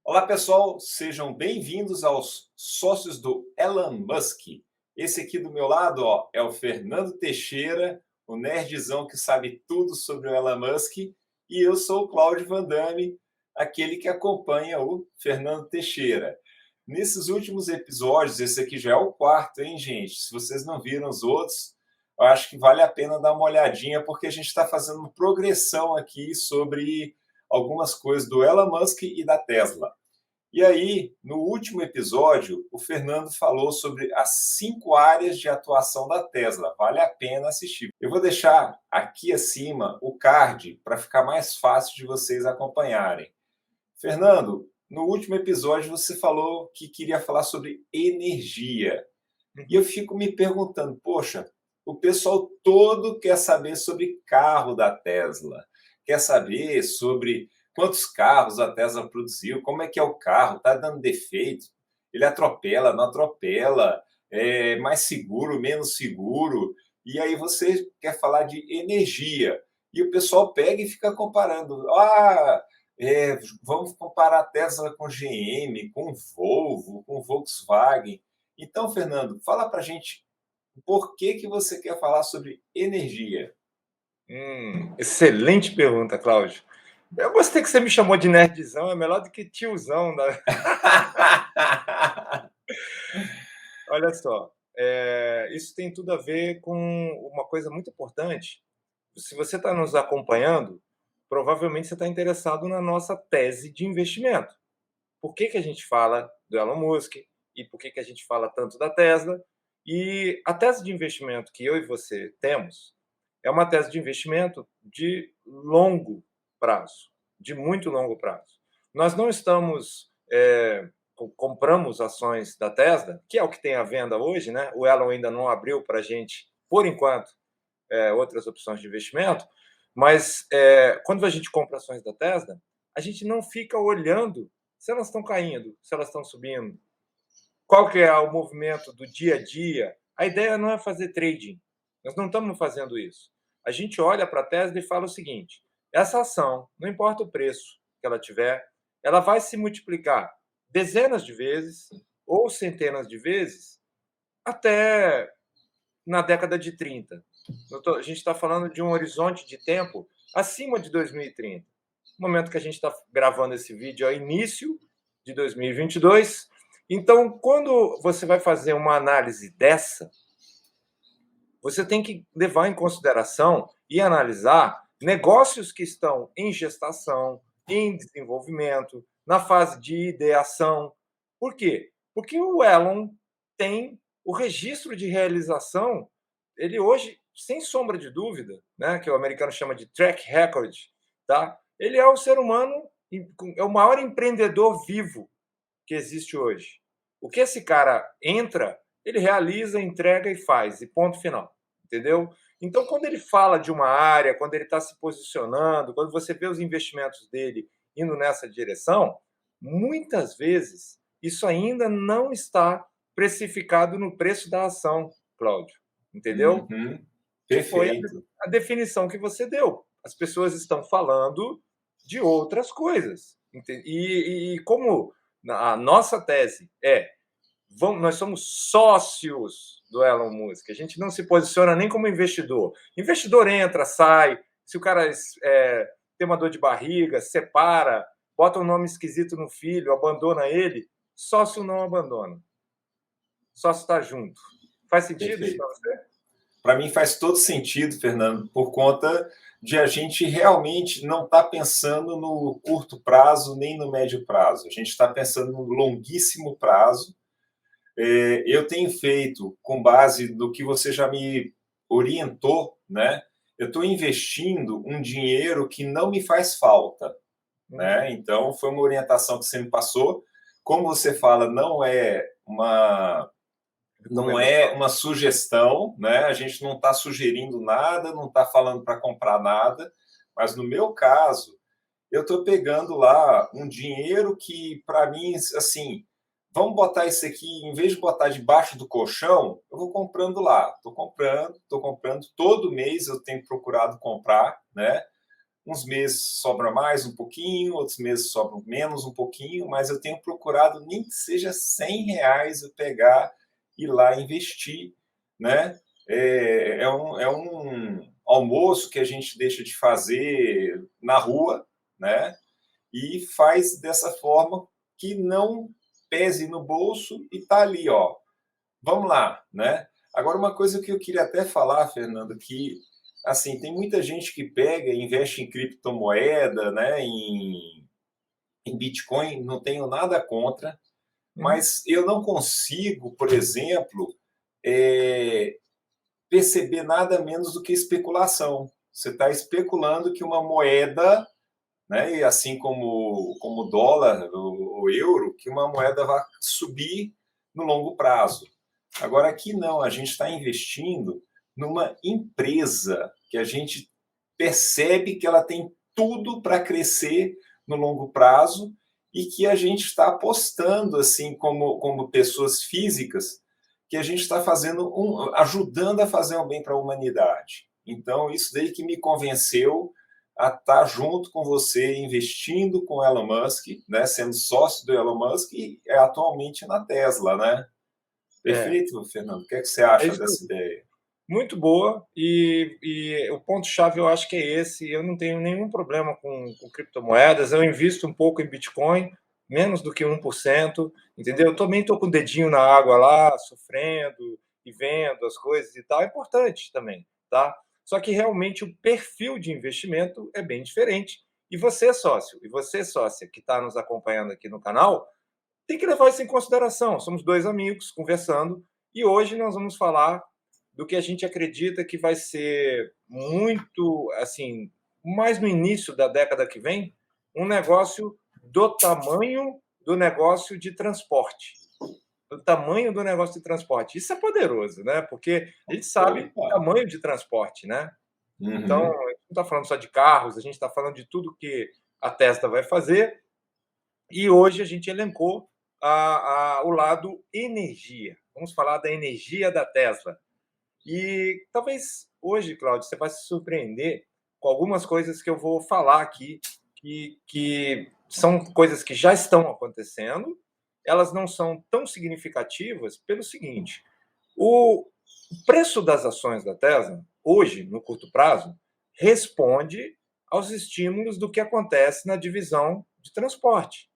Olá, pessoal, sejam bem-vindos aos sócios do Elon Musk. Esse aqui do meu lado, ó, é o Fernando Teixeira, o nerdzão que sabe tudo sobre o Elon Musk, e eu sou o Cláudio Van Damme, aquele que acompanha o Fernando Teixeira. Nesses últimos episódios, esse aqui já é o quarto, hein, gente? Se vocês não viram os outros, eu acho que vale a pena dar uma olhadinha, porque a gente está fazendo uma progressão aqui sobre algumas coisas do Elon Musk e da Tesla. E aí, no último episódio, o Fernando falou sobre as 5 áreas de atuação da Tesla. Vale a pena assistir. Eu vou deixar aqui acima o card para ficar mais fácil de vocês acompanharem. Fernando, no último episódio você falou que queria falar sobre energia. E eu fico me perguntando, poxa, o pessoal todo quer saber sobre carro da Tesla, quer saber sobre quantos carros a Tesla produziu, como é que é o carro, está dando defeito, ele atropela, não atropela, é mais seguro, menos seguro. E aí você quer falar de energia. E o pessoal pega e fica comparando. Vamos comparar a Tesla com GM, com Volvo, com Volkswagen. Então, Fernando, fala para a gente por que você quer falar sobre energia. Excelente pergunta, Cláudio. Eu gostei que você me chamou de nerdzão, é melhor do que tiozão. Olha só, isso tem tudo a ver com uma coisa muito importante. Se você está nos acompanhando, provavelmente você está interessado na nossa tese de investimento. Por que a gente fala do Elon Musk e por que a gente fala tanto da Tesla? E a tese de investimento que eu e você temos é uma tese de investimento de longo prazo, de muito longo prazo. Nós não estamos compramos ações da Tesla, que é o que tem à venda hoje, né? O Elon ainda não abriu para a gente, por enquanto, outras opções de investimento, mas quando a gente compra ações da Tesla, a gente não fica olhando se elas estão caindo, se elas estão subindo, qual que é o movimento do dia a dia. A ideia não é fazer trading, nós não estamos fazendo isso. A gente olha para a Tesla e fala o seguinte: essa ação, não importa o preço que ela tiver, ela vai se multiplicar dezenas de vezes ou centenas de vezes até na década de 30. A gente está falando de um horizonte de tempo acima de 2030. No momento que a gente está gravando esse vídeo, é o início de 2022. Então, quando você vai fazer uma análise dessa, você tem que levar em consideração e analisar negócios que estão em gestação, em desenvolvimento, na fase de ideação. Por quê? Porque o Elon tem o registro de realização, ele hoje, sem sombra de dúvida, né, que o americano chama de track record, tá? Ele é o ser humano, é o maior empreendedor vivo que existe hoje. O que esse cara entra, ele realiza, entrega e faz, e ponto final. Entendeu? Então, quando ele fala de uma área, quando ele está se posicionando, quando você vê os investimentos dele indo nessa direção, muitas vezes isso ainda não está precificado no preço da ação, Cláudio. Entendeu? Que foi Perfeito. a definição que você deu. As pessoas estão falando de outras coisas. E como a nossa tese nós somos sócios do Elon Musk, a gente não se posiciona nem como investidor. Investidor entra, sai, se o cara tem uma dor de barriga, separa, bota um nome esquisito no filho, abandona ele, sócio não abandona. Sócio está junto. Faz sentido isso para você? Para mim faz todo sentido, Fernando, por conta de a gente realmente não estar pensando no curto prazo nem no médio prazo. A gente está pensando no longuíssimo prazo. Eu tenho feito, com base no que você já me orientou, né? Eu estou investindo um dinheiro que não me faz falta, né? Então, foi uma orientação que você me passou. Como você fala, não é uma sugestão, né? A gente não está sugerindo nada, não está falando para comprar nada, mas no meu caso, eu estou pegando lá um dinheiro que, para mim, assim, vamos botar isso aqui, em vez de botar debaixo do colchão, eu vou comprando lá. Estou comprando, todo mês eu tenho procurado comprar, né? uns meses sobra mais um pouquinho, outros meses sobram menos um pouquinho, mas eu tenho procurado, nem que seja R$ 100, eu pegar e ir lá investir, né? É um almoço que a gente deixa de fazer na rua, né? E faz dessa forma que não pese no bolso e tá ali, ó. Vamos lá, né? Agora, uma coisa que eu queria até falar, Fernando, que assim, tem muita gente que pega e investe em criptomoeda, né, em Bitcoin, não tenho nada contra, mas eu não consigo, por exemplo, é, perceber nada menos do que especulação. Você está especulando que uma moeda, né, e assim como o dólar, o euro, que uma moeda vai subir no longo prazo. Agora, aqui não, a gente está investindo numa empresa que a gente percebe que ela tem tudo para crescer no longo prazo e que a gente está apostando, assim, como pessoas físicas, que a gente está fazendo ajudando a fazer um bem para a humanidade. Então, isso daí que me convenceu a estar junto com você, investindo com o Elon Musk, né, sendo sócio do Elon Musk e atualmente na Tesla, né? É, Perfeito, Fernando. O que é que você é acha isso. dessa ideia? Muito boa, e o ponto-chave eu acho que é esse. Eu não tenho nenhum problema com criptomoedas, eu invisto um pouco em Bitcoin, menos do que 1%, entendeu? Eu também estou com o dedinho na água lá, sofrendo e vendo as coisas e tal, é importante também, tá? Só que realmente o perfil de investimento é bem diferente. E você, sócio, e você, sócia, que está nos acompanhando aqui no canal, tem que levar isso em consideração. Somos dois amigos conversando e hoje nós vamos falar do que a gente acredita que vai ser muito, assim, mais no início da década que vem, um negócio do tamanho do negócio de transporte. Do tamanho do negócio de transporte. Isso é poderoso, né? Porque a gente sabe o Opa! tamanho de transporte, né? Então, Uhum. a gente não está falando só de carros, a gente está falando de tudo que a Tesla vai fazer. E hoje a gente elencou o lado energia. Vamos falar da energia da Tesla. E talvez hoje, Cláudio, você vai se surpreender com algumas coisas que eu vou falar aqui, que são coisas que já estão acontecendo, elas não são tão significativas pelo seguinte: o preço das ações da Tesla, hoje, no curto prazo, responde aos estímulos do que acontece na divisão de transporte.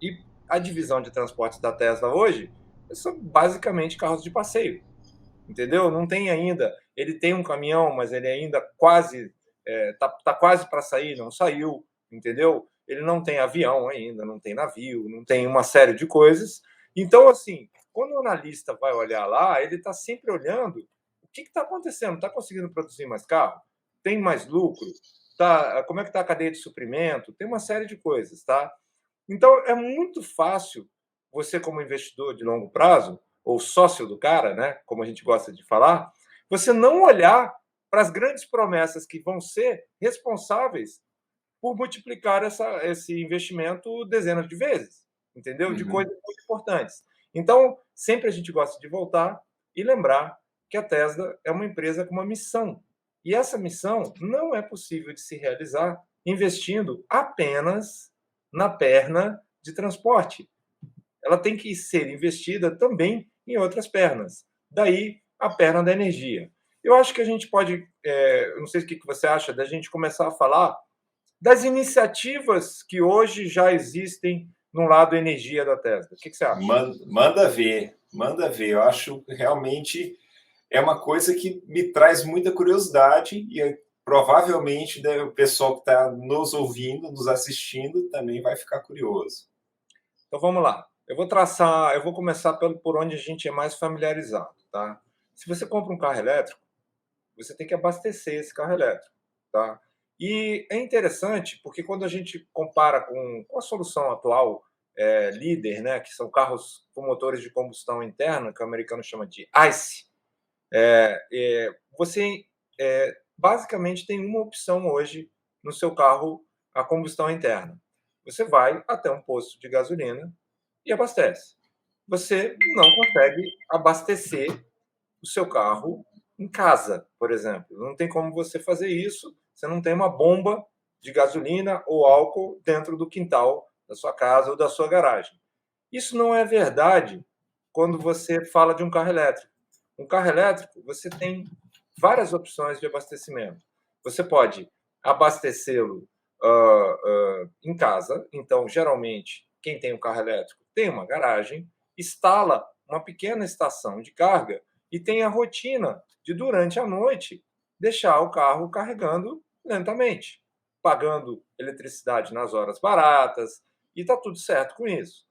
E a divisão de transportes da Tesla hoje são basicamente carros de passeio, entendeu? Não tem ainda. Ele tem um caminhão, mas ele ainda quase tá quase para sair, não saiu, entendeu? Ele não tem avião ainda, não tem navio, não tem uma série de coisas. Então, assim, quando o analista vai olhar lá, ele está sempre olhando o que está acontecendo. Está conseguindo produzir mais carro? Tem mais lucro? Tá, como é que está a cadeia de suprimento? Tem uma série de coisas, tá? Então, é muito fácil você, como investidor de longo prazo, ou sócio do cara, né, como a gente gosta de falar, você não olhar para as grandes promessas que vão ser responsáveis por multiplicar esse investimento dezenas de vezes, entendeu? De Uhum. coisas muito importantes. Então, sempre a gente gosta de voltar e lembrar que a Tesla é uma empresa com uma missão. E essa missão não é possível de se realizar investindo apenas na perna de transporte. Ela tem que ser investida também em outras pernas. Daí a perna da energia. Eu acho que a gente pode, não sei o que você acha, da gente começar a falar das iniciativas que hoje já existem no lado energia da Tesla. O que você acha? Manda ver, manda ver. Eu acho que realmente é uma coisa que me traz muita curiosidade e provavelmente, né, o pessoal que está nos ouvindo, nos assistindo, também vai ficar curioso. Então vamos lá. Eu vou começar por onde a gente é mais familiarizado, tá? Se você compra um carro elétrico, você tem que abastecer esse carro elétrico, tá? E é interessante porque quando a gente compara com a solução atual líder, né, que são carros com motores de combustão interna, que o americano chama de ICE, você basicamente tem uma opção hoje no seu carro a combustão interna. Você vai até um posto de gasolina e abastece. Você não consegue abastecer o seu carro em casa, por exemplo. Não tem como você fazer isso, você não tem uma bomba de gasolina ou álcool dentro do quintal da sua casa ou da sua garagem. Isso não é verdade quando você fala de um carro elétrico. Um carro elétrico, você tem várias opções de abastecimento. Você pode abastecê-lo em casa. Então, geralmente, quem tem um carro elétrico tem uma garagem, instala uma pequena estação de carga e tem a rotina de, durante a noite, deixar o carro carregando lentamente, pagando eletricidade nas horas baratas, e está tudo certo com isso.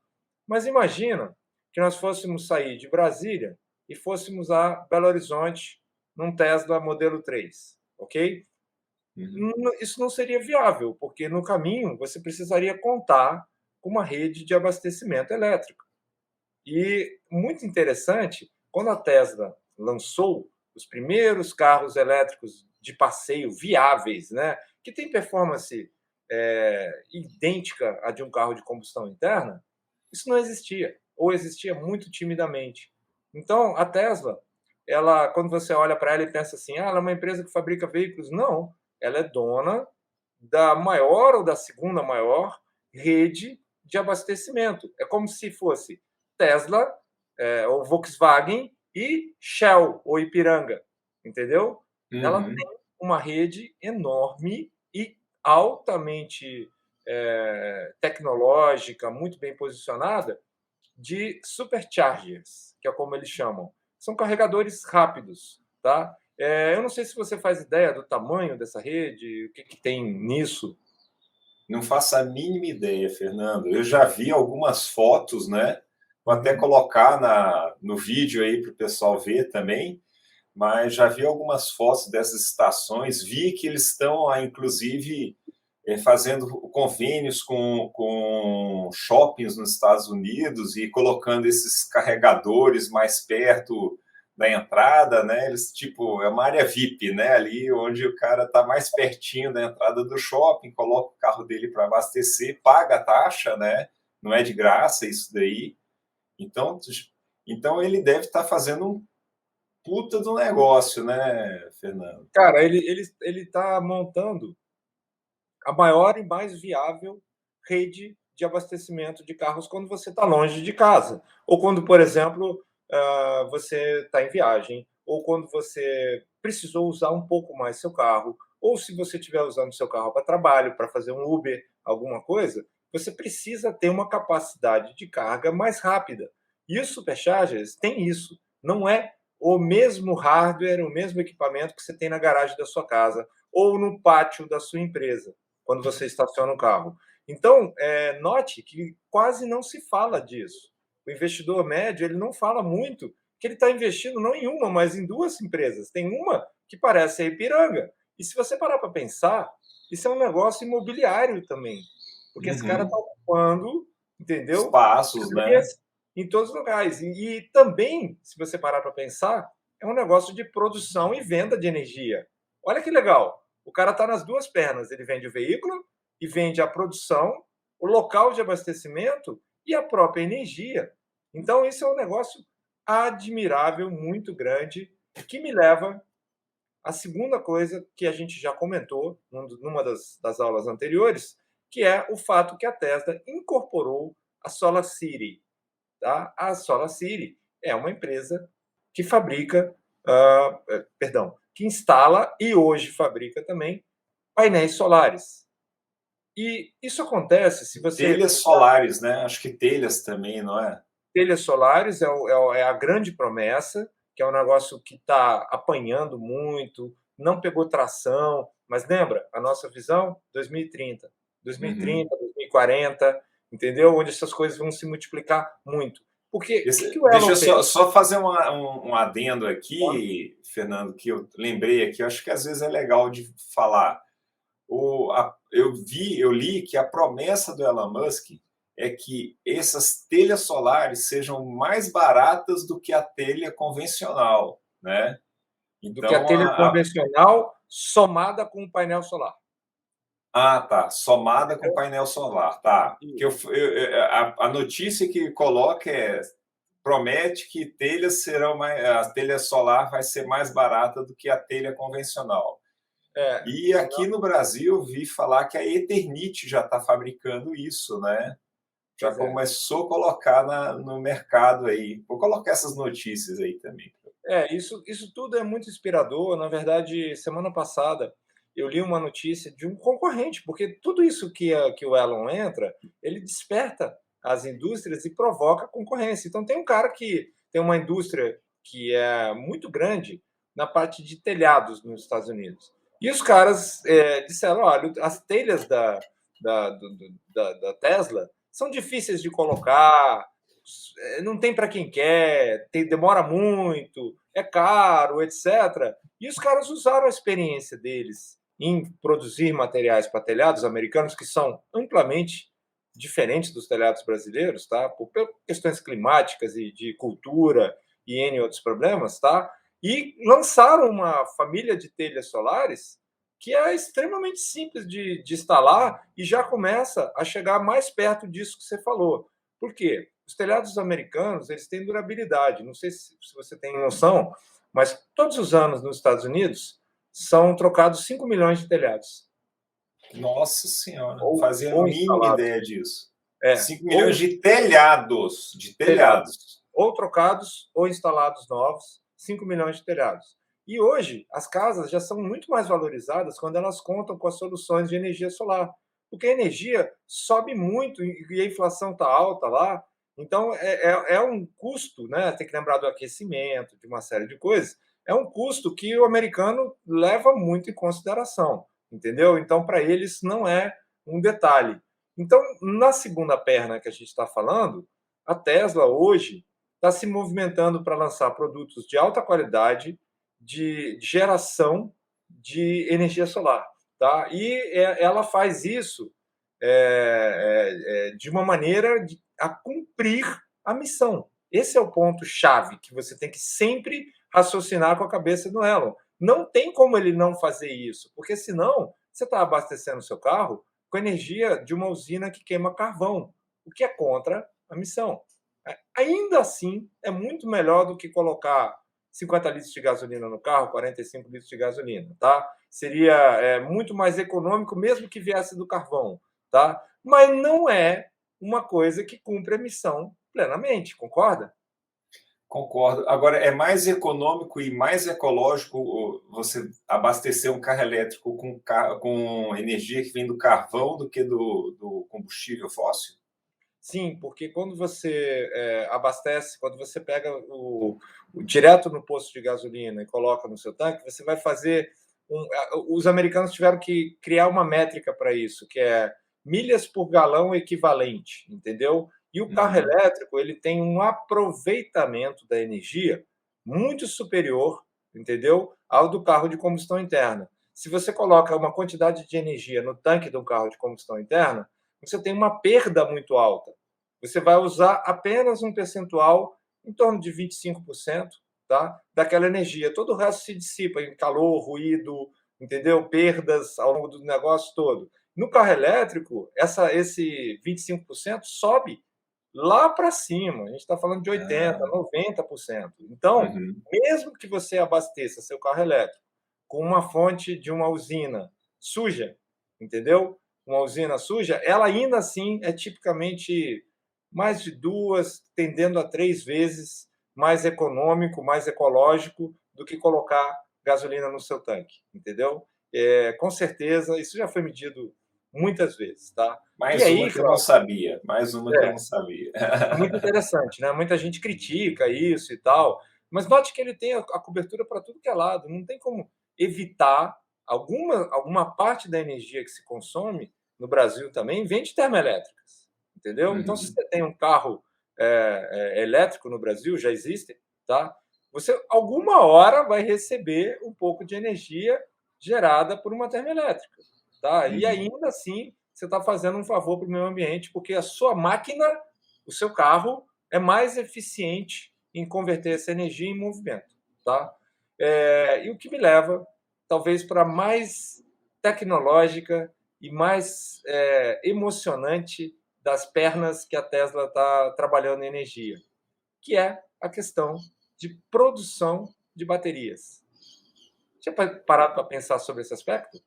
Mas imagina que nós fôssemos sair de Brasília e fôssemos a Belo Horizonte num Tesla modelo 3, ok? Isso não seria viável, porque no caminho você precisaria contar com uma rede de abastecimento elétrico. E muito interessante, quando a Tesla lançou os primeiros carros elétricos de passeio viáveis, né, que tem performance idêntica à de um carro de combustão interna, isso não existia, ou existia muito timidamente. Então, a Tesla, ela, quando você olha para ela e pensa assim, ela é uma empresa que fabrica veículos, não, ela é dona da maior ou da segunda maior rede de abastecimento. É como se fosse Tesla, ou Volkswagen e Shell, ou Ipiranga, entendeu? Ela Uhum. tem uma rede enorme e altamente tecnológica, muito bem posicionada, de superchargers, que é como eles chamam. São carregadores rápidos, tá? Eu não sei se você faz ideia do tamanho dessa rede, o que, que tem nisso. Não faço a mínima ideia, Fernando. Eu já vi algumas fotos, né? Vou até Uhum. colocar no vídeo aí para o pessoal ver também, mas já vi algumas fotos dessas estações, vi que eles estão, inclusive, fazendo convênios com shoppings nos Estados Unidos e colocando esses carregadores mais perto da entrada, né? Eles, tipo, é uma área VIP, né? Ali onde o cara está mais pertinho da entrada do shopping, coloca o carro dele para abastecer, paga a taxa, né? Não é de graça isso daí. Então, então ele deve estar fazendo um puta do negócio, né, Fernando? Cara, ele está montando a maior e mais viável rede de abastecimento de carros quando você está longe de casa. Ou quando, por exemplo, você está em viagem, ou quando você precisou usar um pouco mais seu carro, ou se você estiver usando seu carro para trabalho, para fazer um Uber, alguma coisa, você precisa ter uma capacidade de carga mais rápida. E os superchargers têm isso. Não é o mesmo hardware, o mesmo equipamento que você tem na garagem da sua casa ou no pátio da sua empresa quando você estaciona o carro. Então, note que quase não se fala disso. O investidor médio ele não fala muito que ele está investindo não em uma, mas em duas empresas. Tem uma que parece a Ipiranga. E se você parar para pensar, isso é um negócio imobiliário também. Porque esse cara Uhum. está ocupando, entendeu? Espaços, né? Áreas em todos os lugares. E também, se você parar para pensar, é um negócio de produção e venda de energia. Olha que legal. O cara está nas duas pernas. Ele vende o veículo e vende a produção, o local de abastecimento e a própria energia. Então, isso é um negócio admirável, muito grande, que me leva à segunda coisa que a gente já comentou numa das aulas anteriores, que é o fato que a Tesla incorporou a SolarCity. Tá? A SolarCity é uma empresa que fabrica, perdão, que instala e hoje fabrica também painéis solares. E isso acontece se você. Telhas solares, né? Acho que telhas também, não é? Telhas solares é a grande promessa, que é um negócio que está apanhando muito, não pegou tração, mas lembra, a nossa visão, 2030, Uhum. 2030, 2040, entendeu? Onde essas coisas vão se multiplicar muito. Porque o que, que o Deixa Elon eu pensa? só fazer um adendo aqui, Fernando, que eu lembrei aqui, eu acho que às vezes é legal de falar. Eu li que a promessa do Elon Musk é que essas telhas solares sejam mais baratas do que a telha convencional, né? Do que a Então, telha convencional somada com o painel solar. tá, somada com painel solar, tá. Que Isso. a notícia que coloca promete que telhas serão mais, a telha solar vai ser mais barata do que a telha convencional. E aqui no Brasil, eu vi falar que a Eternit já está fabricando isso, né? Já Pois é. começou a colocar no mercado aí. Vou colocar essas notícias aí também. Isso tudo é muito inspirador. Na verdade, semana passada eu li uma notícia de um concorrente, porque tudo isso que o Elon entra, ele desperta as indústrias e provoca concorrência. Então, tem um cara que tem uma indústria que é muito grande na parte de telhados nos Estados Unidos. E os caras disseram: olha, as telhas da Tesla são difíceis de colocar, não tem para quem quer, demora muito, é caro, etc. E os caras usaram a experiência deles em produzir materiais para telhados americanos, que são amplamente diferentes dos telhados brasileiros, tá? Por questões climáticas e de cultura e N outros problemas, tá? E lançaram uma família de telhas solares que é extremamente simples de instalar e já começa a chegar mais perto disso que você falou. Por quê? Os telhados americanos, eles têm durabilidade. Não sei se você tem noção, mas todos os anos nos Estados Unidos são trocados 5 milhões de telhados. Nossa Senhora, não Ou, fazia a ou mínima instalados. ideia disso. É, 5 ou milhões de telhados, de telhados. telhados. Ou trocados ou instalados novos, 5 milhões de telhados. E hoje, as casas já são muito mais valorizadas quando elas contam com as soluções de energia solar. Porque a energia sobe muito e a inflação está alta lá. Então, é um custo, né? Tem que lembrar do aquecimento, de uma série de coisas. É um custo que o americano leva muito em consideração, entendeu? Então, para eles, não é um detalhe. Então, na segunda perna que a gente está falando, a Tesla hoje está se movimentando para lançar produtos de alta qualidade, de geração de energia solar. Tá? E ela faz isso de uma maneira a cumprir a missão. Esse é o ponto-chave que você tem que sempre raciocinar com a cabeça do Elon. Não tem como ele não fazer isso, porque senão você está abastecendo o seu carro com energia de uma usina que queima carvão, o que é contra a missão. Ainda assim, é muito melhor do que colocar 50 litros de gasolina no carro, 45 litros de gasolina, tá? Seria muito mais econômico, mesmo que viesse do carvão, tá? Mas não é uma coisa que cumpre a missão plenamente, concorda? Concordo. Agora, é mais econômico e mais ecológico você abastecer um carro elétrico com energia que vem do carvão do que do combustível fóssil? Sim, porque quando você abastece, quando você pega direto no posto de gasolina e coloca no seu tanque, você vai fazer. Os americanos tiveram que criar uma métrica para isso, que é milhas por galão equivalente, entendeu? E o carro elétrico ele tem um aproveitamento da energia muito superior, entendeu? Ao do carro de combustão interna. Se você coloca uma quantidade de energia no tanque de um carro de combustão interna, você tem uma perda muito alta. Você vai usar apenas um percentual, em torno de 25%, tá? Daquela energia. Todo o resto se dissipa em calor, ruído, entendeu? Perdas ao longo do negócio todo. No carro elétrico, esse 25% sobe lá para cima. A gente está falando de 80%, 90%. Então, Uhum. mesmo que você abasteça seu carro elétrico com uma fonte de uma usina suja, entendeu? Uma usina suja, ela ainda assim é tipicamente mais de 2, tendendo a 3 vezes mais econômico, mais ecológico do que colocar gasolina no seu tanque, entendeu? Com certeza, isso já foi medido muitas vezes, tá? E Mais uma aí, que eu não Cláudio, sabia. Mais uma que eu é, não sabia. é muito interessante, né? Muita gente critica isso e tal, mas note que ele tem a cobertura para tudo que é lado. Não tem como evitar alguma parte da energia que se consome no Brasil também vem de termoelétricas, entendeu? Então, se Uhum. você tem um carro elétrico no Brasil, já existe, tá? Você alguma hora vai receber um pouco de energia gerada por uma termoelétrica, tá? E Uhum. ainda assim você está fazendo um favor para o meio ambiente, porque a sua máquina, o seu carro é mais eficiente em converter essa energia em movimento, tá? E o que me leva, talvez, para mais tecnológica e mais emocionante das pernas que a Tesla está trabalhando em energia, que é a questão de produção de baterias. Já parado para pensar sobre esse aspecto?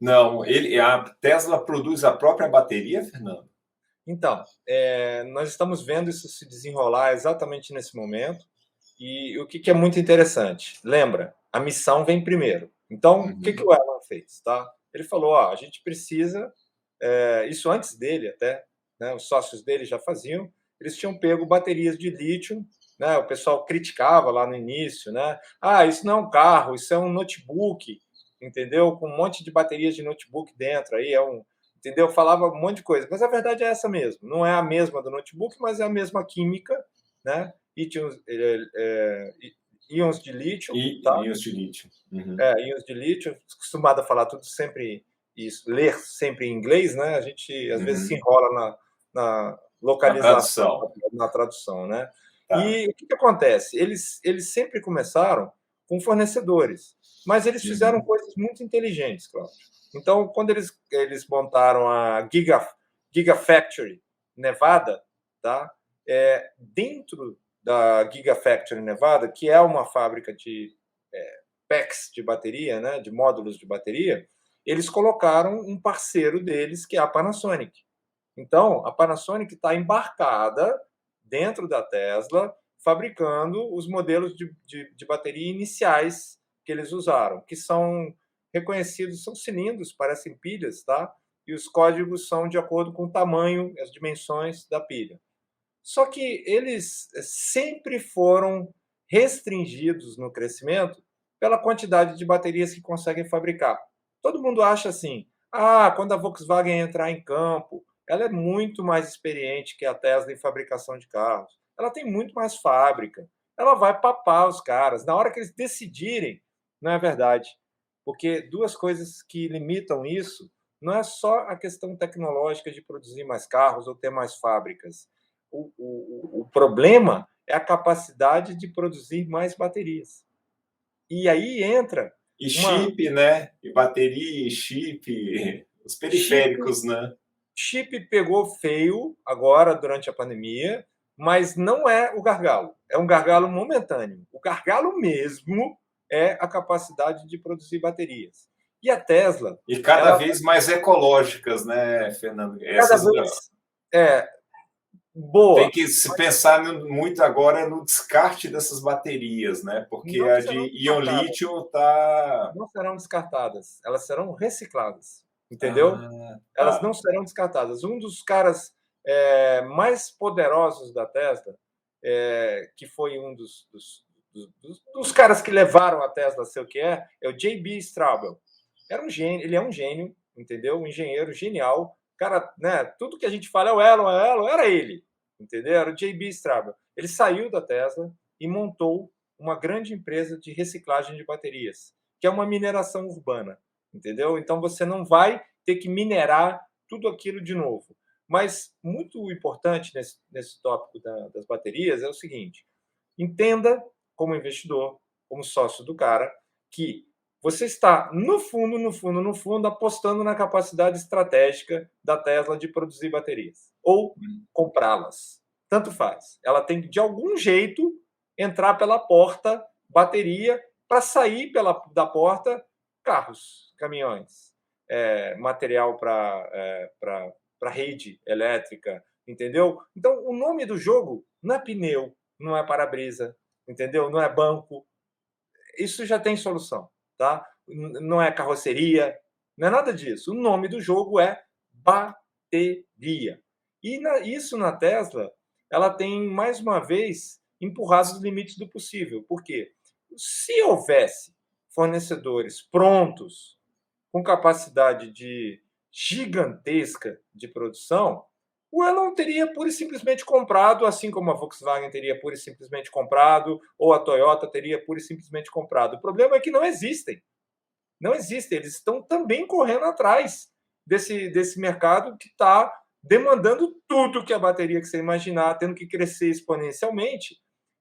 Não, a Tesla produz a própria bateria, Fernando? Então, nós estamos vendo isso se desenrolar exatamente nesse momento. E o que é muito interessante? Lembra, a missão vem primeiro. Então, o que Uhum. o Elon fez? Tá? Ele falou: ó, a gente precisa, isso antes dele até, né, os sócios dele já faziam, eles tinham pego baterias de lítio, né, o pessoal criticava lá no início, né? Ah, isso não é um carro, isso é um notebook, entendeu? Com um monte de baterias de notebook dentro, aí entendeu? Falava um monte de coisa, mas a verdade é essa mesmo. Não é a mesma do notebook, mas é a mesma química, né? Íons de lítio, tá? Íons de lítio. Uhum. Íons de lítio, acostumado a falar tudo sempre isso, ler sempre em inglês, né? A gente às vezes se Uhum. enrola na Na localização, tradução. na tradução, né? Tá. E o que acontece? Eles sempre começaram com fornecedores, mas eles fizeram Uhum. coisas muito inteligentes, Cláudio. Então, quando eles montaram a Gigafactory Nevada, tá? Dentro da Gigafactory Nevada, que é uma fábrica de packs de bateria, né, de módulos de bateria, eles colocaram um parceiro deles, que é a Panasonic. Então, a Panasonic está embarcada dentro da Tesla, fabricando os modelos de bateria iniciais que eles usaram, que são reconhecidos, são cilindros, parecem pilhas, tá? E os códigos são de acordo com o tamanho, as dimensões da pilha. Só que eles sempre foram restringidos no crescimento pela quantidade de baterias que conseguem fabricar. Todo mundo acha assim: ah, quando a Volkswagen entrar em campo, ela é muito mais experiente que a Tesla em fabricação de carros. Ela tem muito mais fábrica. Ela vai papar os caras. Na hora que eles decidirem, não é verdade. Porque duas coisas que limitam isso não é só a questão tecnológica de produzir mais carros ou ter mais fábricas. O problema é a capacidade de produzir mais baterias. E aí entra E uma chip, né? E bateria, e chip, os chip, periféricos, né? chip pegou feio agora durante a pandemia, mas não é o gargalo. É um gargalo momentâneo. O gargalo mesmo é a capacidade de produzir baterias. E a Tesla, E cada ela vez mais ecológicas, né, Fernando? cada Essas vez é tem boa, que se pensar muito agora no descarte dessas baterias, né? Porque não a serão de íon descartadas. lítio tá. Não serão descartadas, elas serão recicladas, entendeu? Ah, Elas tá. não serão descartadas. Um dos caras mais poderosos da Tesla, que foi um dos caras que levaram a Tesla a ser o que é o J.B. Straubel. Era um gênio, ele é um gênio, entendeu? Um engenheiro genial. Cara, né? Tudo que a gente fala é o Elon, era ele, entendeu? Era o J.B. Straubel. Ele saiu da Tesla e montou uma grande empresa de reciclagem de baterias, que é uma mineração urbana, entendeu? Então você não vai ter que minerar tudo aquilo de novo. Mas muito importante nesse tópico das baterias é o seguinte: entenda, como investidor, como sócio do cara, que você está, no fundo, no fundo, no fundo, apostando na capacidade estratégica da Tesla de produzir baterias ou comprá-las. Tanto faz. Ela tem que, de algum jeito, entrar pela porta bateria para sair da porta carros, caminhões, material para rede elétrica, entendeu? Então, o nome do jogo não é pneu, não é para-brisa, entendeu? Não é banco. Isso já tem solução, tá? Não é carroceria, não é nada disso. O nome do jogo é bateria. E isso na Tesla, ela tem, mais uma vez, empurrado os limites do possível. Por quê? Se houvesse fornecedores prontos, com capacidade gigantesca de produção, o Elon teria pura e simplesmente comprado, assim como a Volkswagen teria pura e simplesmente comprado, ou a Toyota teria pura e simplesmente comprado. O problema é que não existem. Não existem. Eles estão também correndo atrás desse mercado que está demandando tudo que a bateria que você imaginar, tendo que crescer exponencialmente.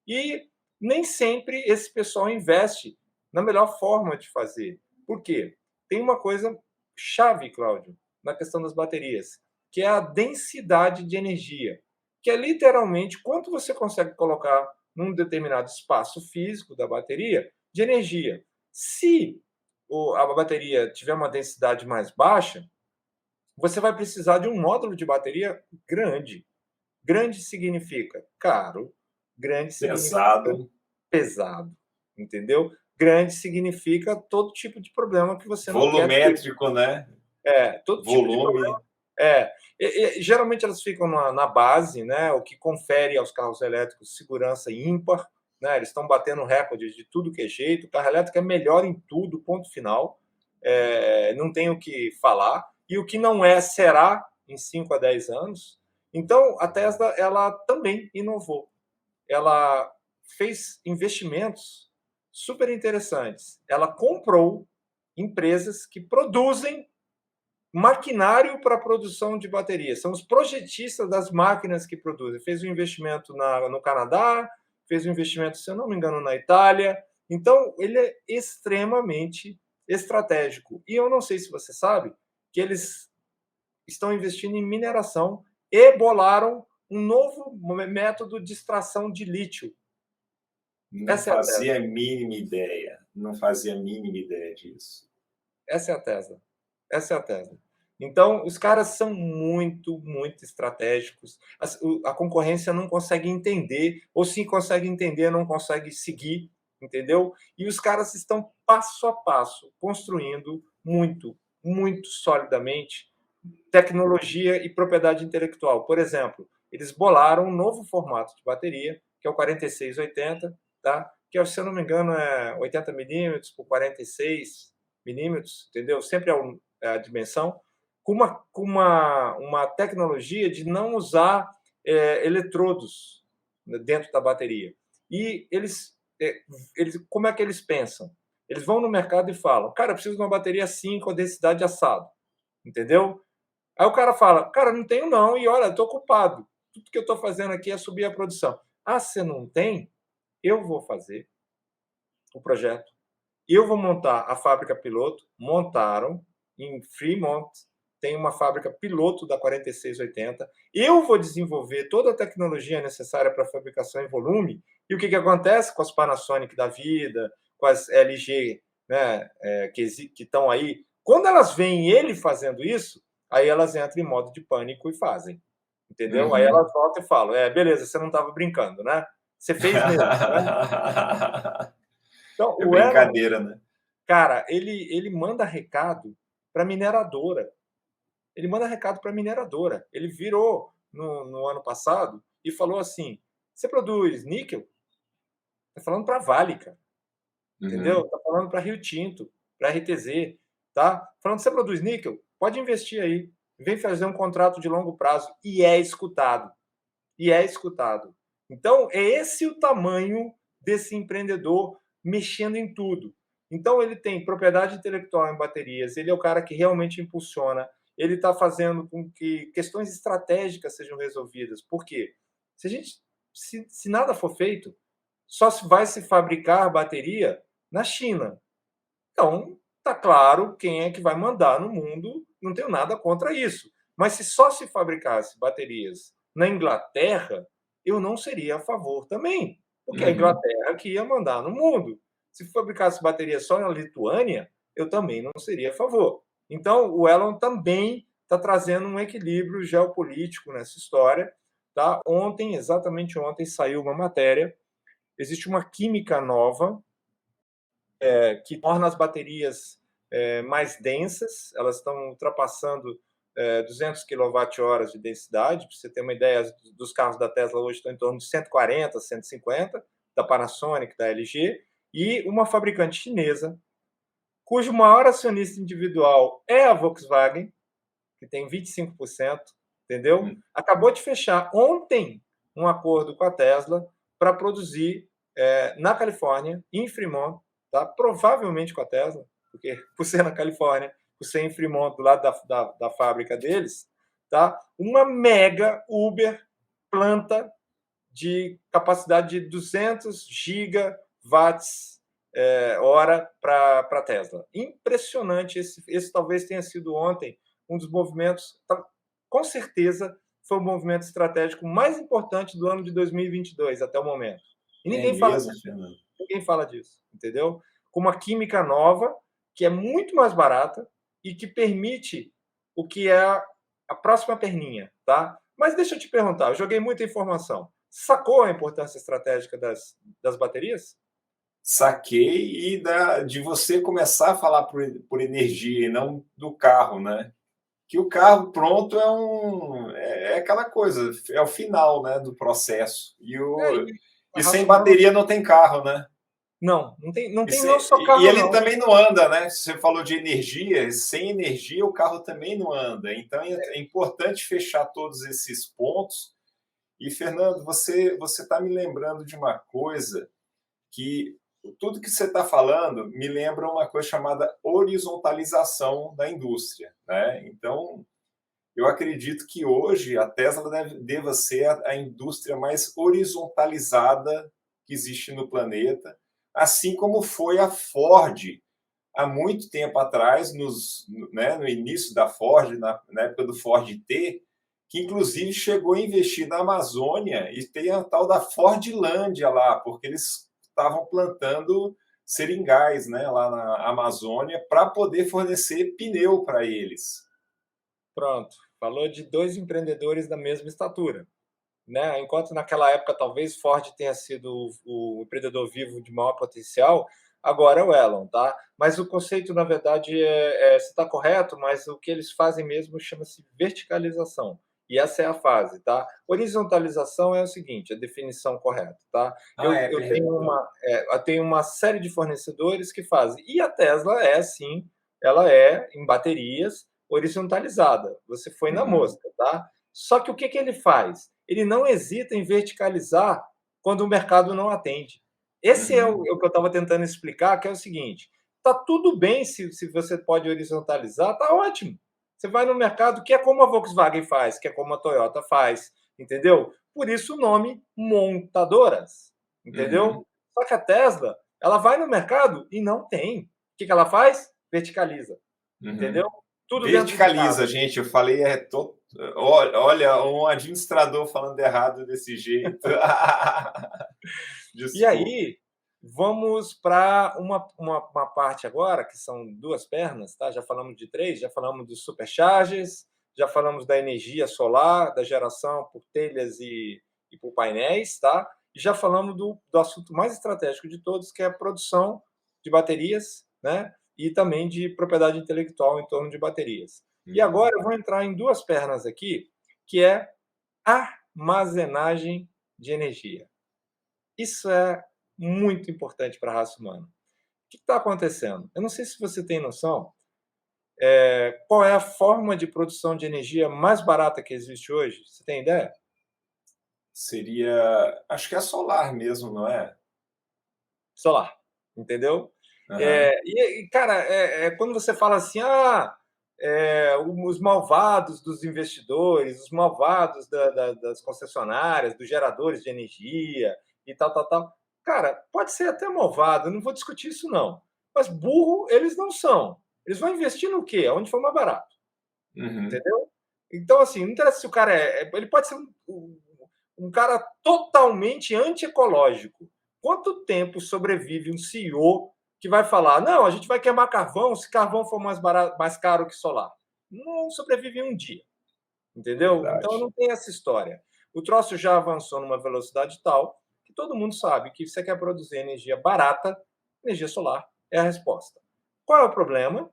E nem sempre esse pessoal investe na melhor forma de fazer. Por quê? Tem uma coisa chave, Cláudio, na questão das baterias, que é a densidade de energia, que é literalmente quanto você consegue colocar num determinado espaço físico da bateria de energia. Se a bateria tiver uma densidade mais baixa, você vai precisar de um módulo de bateria grande. Grande significa caro, grande significa Pesado, pesado, entendeu? Grande significa todo tipo de problema que você não quer ter. volumétrico, né? Todo tipo de problema. Volume. Geralmente elas ficam na base, né? O que confere aos carros elétricos segurança ímpar, né? Eles estão batendo recordes de tudo que é jeito. O carro elétrico é melhor em tudo, ponto final. Não tem o que falar. E o que não é, será em 5 a 10 anos. Então, a Tesla ela também inovou. Ela fez investimentos super interessantes. Ela comprou empresas que produzem maquinário para a produção de baterias. São os projetistas das máquinas que produzem. Fez um investimento no Canadá, fez um investimento, se eu não me engano, na Itália. Então, ele é extremamente estratégico. E eu não sei se você sabe que eles estão investindo em mineração e bolaram um novo método de extração de lítio. Não Essa é a fazia Tesla. a mínima ideia. Não fazia a mínima ideia disso. Essa é a Tesla. Essa é a Tesla. Então, os caras são muito, muito estratégicos. A concorrência não consegue entender, ou se consegue entender, não consegue seguir, entendeu? E os caras estão passo a passo construindo muito, muito solidamente tecnologia e propriedade intelectual. Por exemplo, eles bolaram um novo formato de bateria, que é o 4680, tá? Que, se eu não me engano, é 80 milímetros por 46 milímetros, entendeu? Sempre é a dimensão, com uma tecnologia de não usar eletrodos dentro da bateria. E eles, como é que eles pensam? Eles vão no mercado e falam, cara, eu preciso de uma bateria assim, com a densidade assado, entendeu? Aí o cara fala, cara, não tenho não, e olha, estou ocupado. Tudo que eu estou fazendo aqui é subir a produção. Ah, você não tem? Eu vou fazer o projeto. Eu vou montar a fábrica piloto. Montaram em Fremont, tem uma fábrica piloto da 4680. Eu vou desenvolver toda a tecnologia necessária para a fabricação em volume. E o que acontece com as Panasonic da vida, com as LG, né, que estão aí? Quando elas veem ele fazendo isso, aí elas entram em modo de pânico e fazem. Entendeu? Aí elas voltam e falam, beleza, você não estava brincando, né? Você fez mesmo, né? Então, É o Elon, brincadeira, né? cara, ele manda recado para mineradora. Ele manda recado para mineradora. Ele virou no ano passado e falou assim: você produz níquel? Tá falando para Vale, cara. Entendeu? Tá falando para Rio Tinto, para RTZ, tá? Falando, você produz níquel? Pode investir aí. Vem fazer um contrato de longo prazo. E é escutado. E é escutado. Então, é esse o tamanho desse empreendedor mexendo em tudo. Então, ele tem propriedade intelectual em baterias, ele é o cara que realmente impulsiona, ele está fazendo com que questões estratégicas sejam resolvidas. Por quê? Se nada for feito, só vai se fabricar bateria na China. Então, está claro quem é que vai mandar no mundo, não tenho nada contra isso. Mas se só se fabricasse baterias na Inglaterra, eu não seria a favor também, porque a Inglaterra que ia mandar no mundo. Se fabricasse bateria só na Lituânia, eu também não seria a favor. Então, o Elon também está trazendo um equilíbrio geopolítico nessa história. Tá? Ontem, exatamente ontem, saiu uma matéria. Existe uma química nova que torna as baterias mais densas, elas estão ultrapassando 200 kWh de densidade. Para você ter uma ideia, dos carros da Tesla hoje estão em torno de 140, 150, da Panasonic, da LG, e uma fabricante chinesa, cujo maior acionista individual é a Volkswagen, que tem 25%, entendeu? Acabou de fechar ontem um acordo com a Tesla para produzir na Califórnia, em Fremont, tá? Provavelmente com a Tesla, porque por ser na Califórnia, por ser em Fremont, do lado da fábrica deles, tá? Uma mega Uber planta de capacidade de 200 gigawatts hora para a Tesla. Impressionante. Esse talvez tenha sido ontem um dos movimentos, com certeza, foi o movimento estratégico mais importante do ano de 2022 até o momento. E É ninguém fala mesmo, disso. Fernando. Ninguém fala disso, entendeu? com uma química nova, que é muito mais barata e que permite o que é a próxima perninha, tá? Mas deixa eu te perguntar, eu joguei muita informação. Sacou a importância estratégica das baterias? Saquei de você começar a falar por energia e não do carro, né? Que o carro pronto é aquela coisa, é o final, né, do processo. É, e a E sem raça humana bateria não tem carro, né? não tem não só E carro, ele não. também não anda, né? Você falou de energia, sem energia o carro também não anda. Então é importante fechar todos esses pontos. E, Fernando, você está me lembrando de uma coisa que tudo que você está falando me lembra uma coisa chamada horizontalização da indústria, né? Então, eu acredito que hoje a Tesla deva ser a indústria mais horizontalizada que existe no planeta, assim como foi a Ford há muito tempo atrás, né, no início da Ford, na época do Ford T, que inclusive chegou a investir na Amazônia e tem a tal da Fordlândia lá, porque eles estavam plantando seringais, né, lá na Amazônia para poder fornecer pneu para eles. Pronto, falou de dois empreendedores da mesma estatura, né? Enquanto naquela época talvez Ford tenha sido o empreendedor vivo de maior potencial, agora é o Elon, tá? Mas o conceito, na verdade, você está correto, mas o que eles fazem mesmo chama-se verticalização. E essa é a fase, tá? Horizontalização é o seguinte, a definição correta, tá? Ah, é, Eu tenho uma série de fornecedores que fazem. E a Tesla é, sim, ela é, em baterias, horizontalizada. Você foi na uhum, mosca, tá? Só que o que ele faz? Ele não hesita em verticalizar quando o mercado não atende. Esse é uhum, o que eu estava tentando explicar, que é o seguinte: tá tudo bem se você pode horizontalizar, tá ótimo. Você vai no mercado, que é como a Volkswagen faz, que é como a Toyota faz, entendeu? Por isso o nome montadoras, entendeu? uhum, Só que a Tesla, ela vai no mercado e não tem. O que ela faz? Verticaliza, uhum. entendeu? Tudo dentro de Verticaliza, casa. gente. Eu falei, olha, um administrador falando errado desse jeito. E Desculpa. aí, vamos para uma parte agora, que são duas pernas, tá? Já falamos de três, já falamos dos superchargers, já falamos da energia solar, da geração por telhas e por painéis, tá? E já falamos do assunto mais estratégico de todos, que é a produção de baterias, né? E também de propriedade intelectual em torno de baterias. E Uhum. agora eu vou entrar em duas pernas aqui, que é armazenagem de energia. Isso é muito importante para a raça humana. O que está acontecendo? Eu não sei se você tem noção, qual é a forma de produção de energia mais barata que existe hoje? Você tem ideia? Seria, acho que é solar mesmo, não é? Solar, entendeu? Aham. Cara, quando você fala assim, os malvados dos investidores, os malvados das concessionárias, dos geradores de energia e tal, tal, tal. Cara, pode ser até malvado, eu não vou discutir isso não. Mas burro eles não são. Eles vão investir no quê? Onde for mais barato, Uhum. entendeu? Então, assim, não interessa se o cara ele pode ser um cara totalmente antiecológico. Quanto tempo sobrevive um CEO que vai falar: não, a gente vai queimar carvão se carvão for mais barato, mais caro que solar? Não sobrevive um dia, entendeu? Então Verdade. não tem essa história. O troço já avançou numa velocidade tal que todo mundo sabe que você quer produzir energia barata, energia solar é a resposta. Qual é o problema?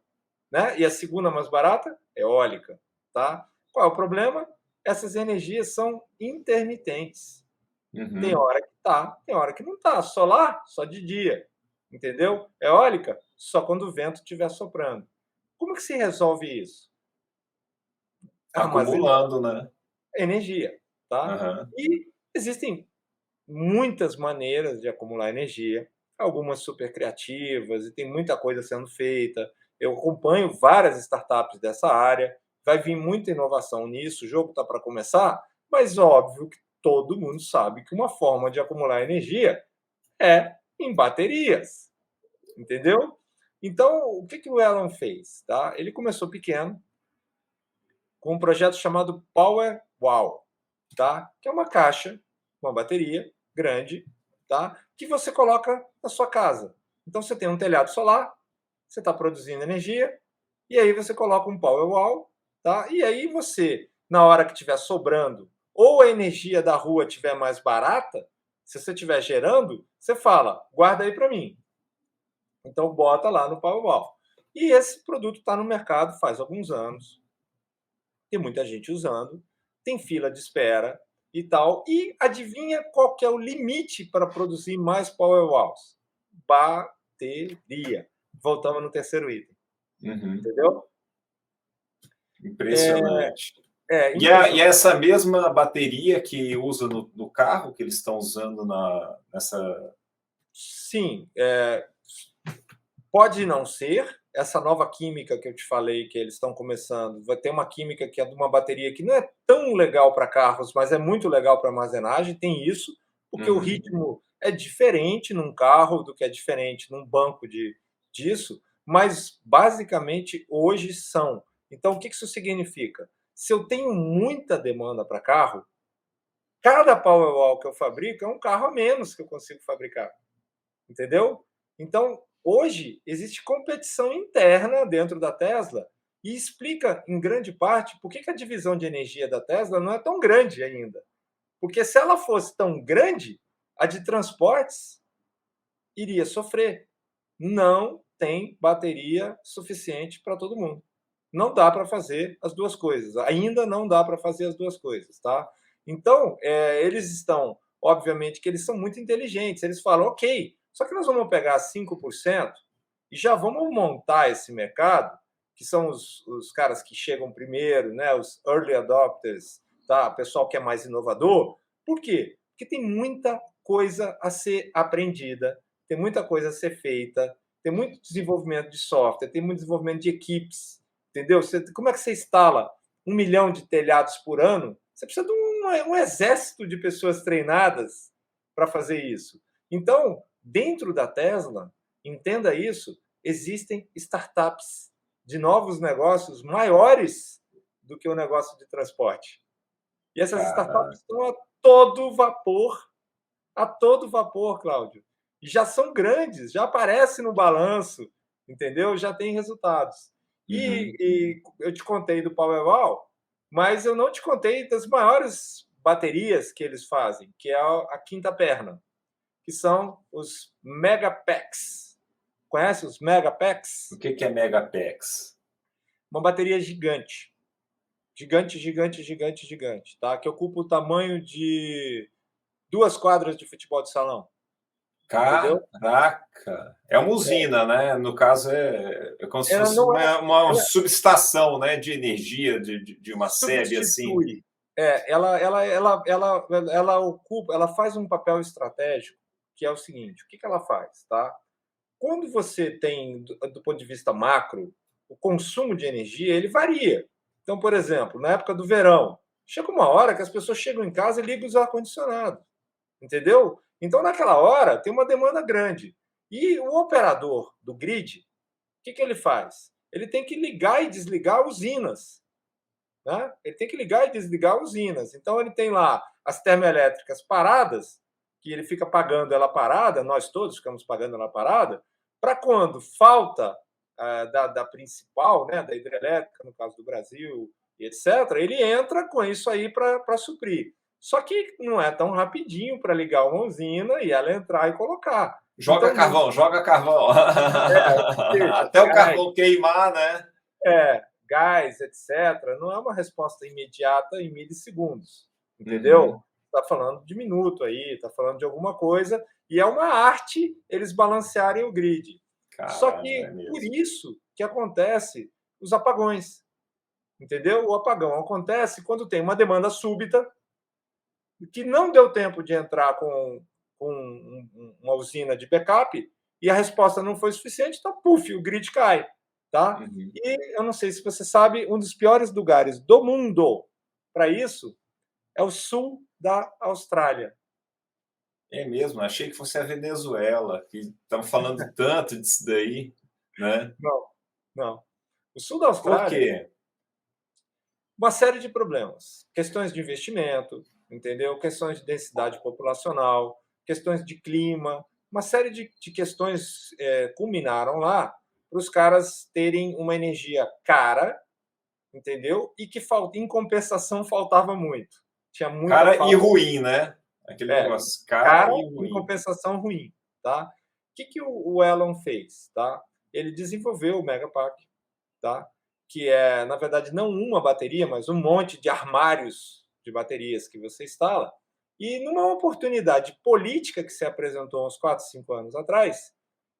Né? E a segunda mais barata? Eólica. Tá? Qual é o problema? Essas energias são intermitentes. Tem Uhum. hora que tá, tem hora que não tá. Solar, só de dia. Entendeu? Eólica, só quando o vento estiver soprando. Como que se resolve isso? Armazenar Acumulando, né? energia. Tá? Aham. E existem muitas maneiras de acumular energia, algumas super criativas, e tem muita coisa sendo feita. Eu acompanho várias startups dessa área, vai vir muita inovação nisso, o jogo está para começar, mas óbvio que todo mundo sabe que uma forma de acumular energia é em baterias, entendeu? Então, o que o Elon fez? Tá? Ele começou pequeno, com um projeto chamado Powerwall, tá? Que é uma caixa, uma bateria grande, tá? Que você coloca na sua casa. Então, você tem um telhado solar, você está produzindo energia, e aí você coloca um Powerwall, tá? E aí você, na hora que estiver sobrando, ou a energia da rua estiver mais barata, se você estiver gerando, você fala, guarda aí para mim. Então, bota lá no Powerwall. E esse produto está no mercado faz alguns anos, tem muita gente usando, tem fila de espera e tal. E adivinha qual que é o limite para produzir mais Powerwalls? Bateria. Voltamos no terceiro item, Uhum. entendeu? Impressionante. E Impressionante. essa mesma bateria que usa no carro, que eles estão usando nessa. Sim, pode não ser. Essa nova química que eu te falei que eles estão começando, vai ter uma química que é de uma bateria que não é tão legal para carros, mas é muito legal para armazenagem. Tem isso, porque o Uhum. ritmo é diferente num carro do que é diferente num banco disso, mas basicamente hoje são. Então, o que isso significa? Se eu tenho muita demanda para carro, cada Powerwall que eu fabrico é um carro a menos que eu consigo fabricar. Entendeu? Então, hoje, existe competição interna dentro da Tesla e explica, em grande parte, por que a divisão de energia da Tesla não é tão grande ainda. Porque se ela fosse tão grande, a de transportes iria sofrer. Não tem bateria suficiente para todo mundo. Não dá para fazer as duas coisas. Ainda não dá para fazer as duas coisas, tá? Então, eles estão, obviamente, que eles são muito inteligentes. Eles falam, ok, só que nós vamos pegar 5% e já vamos montar esse mercado, que são os caras que chegam primeiro, né? Os early adopters, tá? O pessoal que é mais inovador. Por quê? Porque tem muita coisa a ser aprendida, tem muita coisa a ser feita, tem muito desenvolvimento de software, tem muito desenvolvimento de equipes, entendeu? Como é que você instala 1 milhão de telhados por ano? Você precisa de um exército de pessoas treinadas para fazer isso. Então, dentro da Tesla, entenda isso, existem startups de novos negócios maiores do que o negócio de transporte. E essas Cara, startups estão a todo vapor, Cláudio. E já são grandes, já aparece no balanço, entendeu? Já tem resultados. uhum. E eu te contei do Powerwall, mas eu não te contei das maiores baterias que eles fazem, que é a quinta perna, que são os Megapacks. Conhece os O Megapacks? que é Megapex? Uma bateria gigante. Gigante, gigante, gigante, gigante, tá? Que ocupa o tamanho de 2 quadras de futebol de salão, entendeu? Caraca! É uma usina, né? No caso, é como se Ela fosse não uma é subestação, né, de energia de uma sebe, assim. substitui. Ela ocupa, ela faz um papel estratégico, que é o seguinte: o que ela faz, tá? Quando você tem, do ponto de vista macro, o consumo de energia, ele varia. Então, por exemplo, na época do verão, chega uma hora que as pessoas chegam em casa e ligam os ar-condicionados, entendeu? Então, naquela hora, tem uma demanda grande. E o operador do grid, o que ele faz? Ele tem que ligar e desligar usinas, né? Ele tem que ligar e desligar usinas. Então, ele tem lá as termoelétricas paradas, que ele fica pagando ela parada, nós todos ficamos pagando ela parada, para quando falta da principal, né, da hidrelétrica, no caso do Brasil, e etc., ele entra com isso aí para suprir. Só que não é tão rapidinho para ligar uma usina e ela entrar e colocar. Joga Então, carvão, joga carvão. ou seja, Até o gás, carvão queimar, né? gás, etc., não é uma resposta imediata em milissegundos, entendeu? Uhum. Está falando de minuto aí, está falando de alguma coisa, e é uma arte eles balancearem o grid. Só Caramba, é que por mesmo. isso que acontece os apagões, entendeu? O apagão acontece quando tem uma demanda súbita que não deu tempo de entrar com uma usina de backup e a resposta não foi suficiente, então, puf, o grid cai, tá? Uhum. E eu não sei se você sabe, um dos piores lugares do mundo para isso é o sul da Austrália. É mesmo, achei que fosse a Venezuela, que estão falando tanto disso daí, né? Não, não. O sul da Por Austrália, quê? uma série de problemas. Questões de investimento, entendeu? Questões de densidade populacional, questões de clima, uma série de questões culminaram lá para os caras terem uma energia cara, entendeu? E que em compensação faltava muito. Tinha muita Cara e falta. ruim, né? Aquele negócio, cara Cara e em ruim. compensação ruim, tá? O que o Elon fez, tá? Ele desenvolveu o Megapack, tá? Que é, na verdade, não uma bateria, mas um monte de armários de baterias que você instala. E numa oportunidade política que se apresentou uns 4, 5 anos atrás,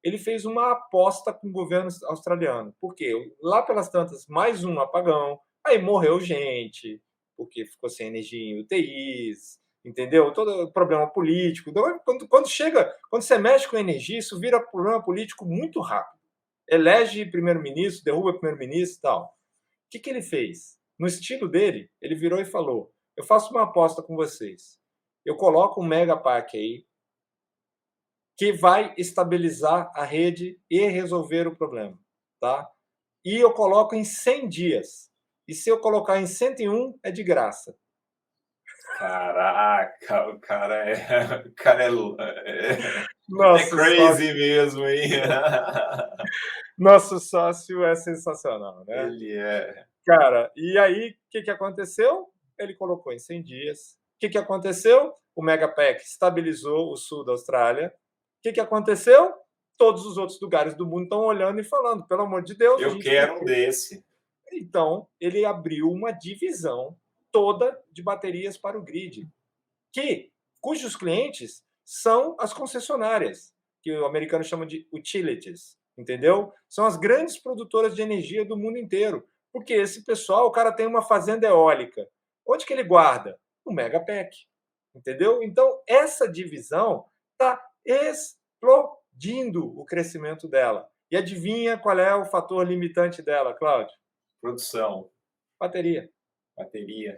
ele fez uma aposta com o governo australiano. Por quê? Lá pelas tantas, mais um apagão, aí morreu gente, porque ficou sem energia em UTIs, entendeu? Todo problema político. Então, quando você mexe com energia, isso vira problema político muito rápido. Elege primeiro-ministro, derruba primeiro-ministro e tal. O que ele fez? No estilo dele, ele virou e falou: eu faço uma aposta com vocês. Eu coloco um megapack aí que vai estabilizar a rede e resolver o problema, tá? E eu coloco em 100 dias. E se eu colocar em 101, é de graça. Caraca, o cara é, é Nosso crazy sócio, mesmo, hein? nosso sócio é sensacional, né? Ele é. Cara, e aí, o que aconteceu? Ele colocou em 100 dias. O que aconteceu? O Megapack estabilizou o sul da Austrália. O que aconteceu? Todos os outros lugares do mundo estão olhando e falando, pelo amor de Deus, a Eu gente quero um precisa. desse. Então, ele abriu uma divisão toda de baterias para o grid, cujos clientes são as concessionárias, que o americano chama de utilities, entendeu? São as grandes produtoras de energia do mundo inteiro. Porque esse pessoal, o cara tem uma fazenda eólica. Onde que ele guarda? No Megapack, entendeu? Então, essa divisão está explodindo o crescimento dela. E adivinha qual é o fator limitante dela, Cláudio? Produção, Bateria. bateria.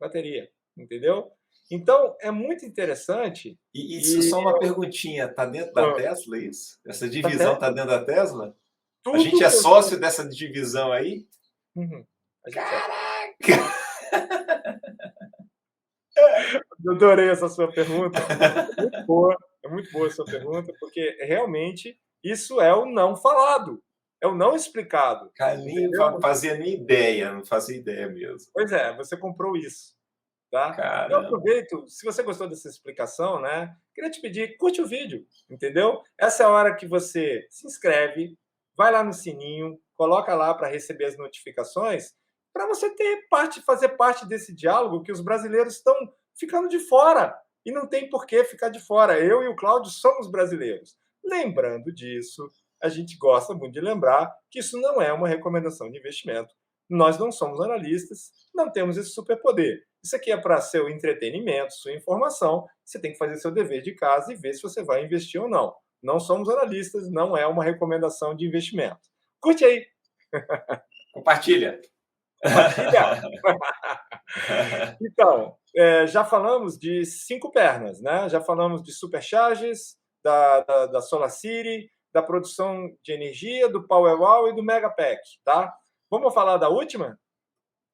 Bateria, entendeu? Então, é muito interessante. E E só uma perguntinha, tá dentro da Tesla isso? Essa divisão tá até dentro da Tesla? A gente tudo é que eu sócio dessa divisão aí? Uhum. A gente é. Caraca! Eu adorei essa sua pergunta. É muito boa a sua pergunta, porque realmente isso é o não falado, é o não explicado, Cara, nem entendeu? fazia nem ideia, não fazia ideia mesmo. Pois é, você comprou isso, tá? Eu Caramba. aproveito, se você gostou dessa explicação, né? Queria te pedir, curte o vídeo, entendeu? Essa é a hora que você se inscreve, vai lá no sininho, coloca lá para receber as notificações, para você fazer parte desse diálogo que os brasileiros estão ficando de fora e não tem por que ficar de fora. Eu e o Cláudio somos brasileiros. Lembrando disso, a gente gosta muito de lembrar que isso não é uma recomendação de investimento. Nós não somos analistas, não temos esse superpoder. Isso aqui é para seu entretenimento, sua informação. Você tem que fazer seu dever de casa e ver se você vai investir ou não. Não somos analistas, não é uma recomendação de investimento. Curte aí, Compartilha. compartilha. Então, já falamos de 5 pernas, né? Já falamos de supercharges, da SolarCity, da produção de energia, do Powerwall e do Megapack, tá? Vamos falar da última?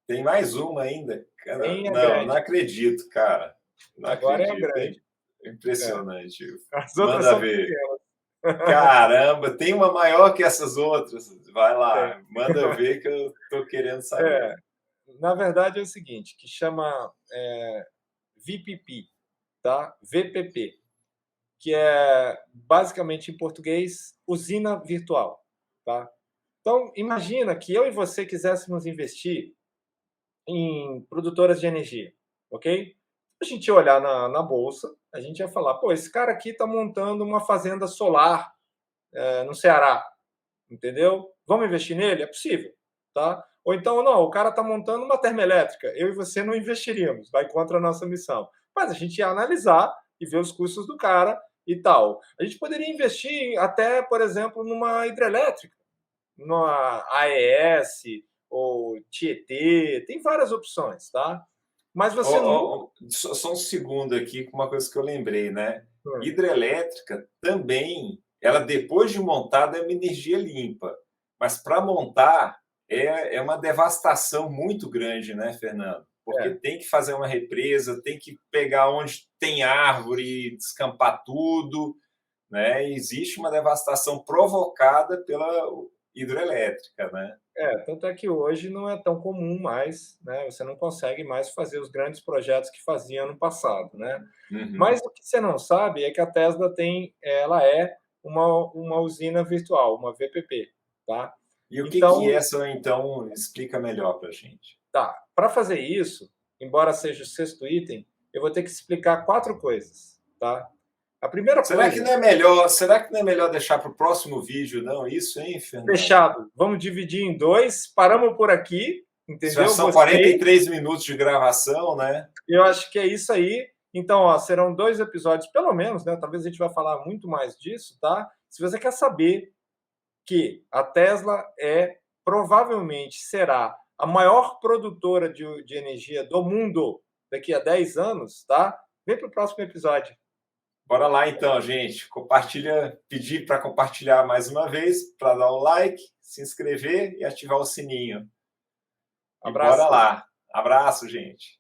Tem mais uma ainda. Cara, Tem a não grande. acredito, cara. Não Agora é a acredito, grande. hein? Impressionante. As outras Manda são ver. pequenas. Caramba, tem uma maior que essas outras. Vai Tem. lá, manda ver que eu tô querendo saber. Na verdade é o seguinte, que chama VPP, tá? VPP, que é basicamente em português usina virtual, tá? Então imagina que eu e você quiséssemos investir em produtoras de energia, ok? A gente ia olhar na bolsa, a gente ia falar, pô, esse cara aqui está montando uma fazenda solar no Ceará, entendeu? Vamos investir nele? É possível, tá? Ou então, não, o cara está montando uma termoelétrica, eu e você não investiríamos, vai contra a nossa missão. Mas a gente ia analisar e ver os custos do cara e tal. A gente poderia investir até, por exemplo, numa hidrelétrica, numa AES ou Tietê, tem várias opções, tá? Mas você nunca. Só um segundo aqui com uma coisa que eu lembrei, né? Hidrelétrica também, ela depois de montada é uma energia limpa, mas para montar é uma devastação muito grande, né, Fernando? Porque tem que fazer uma represa, tem que pegar onde tem árvore, descampar tudo. né? E existe uma devastação provocada pela hidrelétrica, né? Tanto é que hoje não é tão comum mais, né? Você não consegue mais fazer os grandes projetos que fazia no passado, né? Uhum. Mas o que você não sabe é que a Tesla ela é uma usina virtual, uma VPP, tá? E o que é Então, essa, então, explica melhor para a gente. tá. Para fazer isso, embora seja o sexto item, eu vou ter que explicar 4 coisas, tá? A primeira coisa, Será que não é melhor deixar para o próximo vídeo, não? Isso, hein, Fernando? fechado. Vamos dividir em 2. Paramos por aqui, Já entendeu? são Gostei. 43 minutos de gravação, né? Eu acho que é isso aí. Então, ó, serão 2 episódios, pelo menos, né? Talvez a gente vai falar muito mais disso, tá? Se você quer saber que a Tesla provavelmente será a maior produtora de energia do mundo daqui a 10 anos, tá? Vem para o próximo episódio. Bora lá então, gente. Compartilha, pedir para compartilhar mais uma vez, para dar o like, se inscrever e ativar o sininho. E bora Abraço. lá. Abraço, gente.